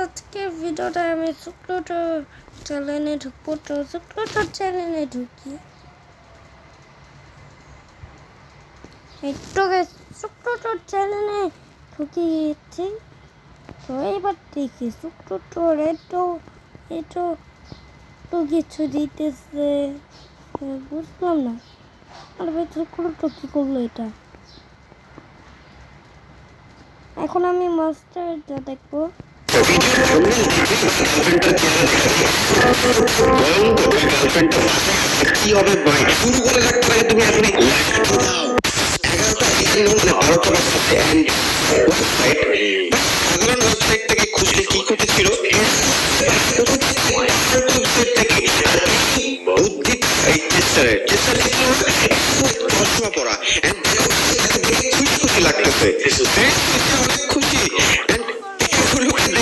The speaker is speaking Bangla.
আজকের ভিডিওটা আমি শুক্রটার চ্যানেলে ঢুকবো। তো শুক্রটার চ্যানেলে ঢুকি একটু শুক্রটার চ্যানেলে ঢুকে গেছি। তো এবার দেখি শুক্রটার এটো তো কিছু দিতেছে, বুঝলাম না। আর ভাই শুক্রটা কি করলো এটা? এখন আমি মাস্টারটা দেখবো। কি হবে ভাই, শুরু করে রাখতে পারে তুমি এখন 11টা সাধারণ ওয়েবসাইট থেকে খুশি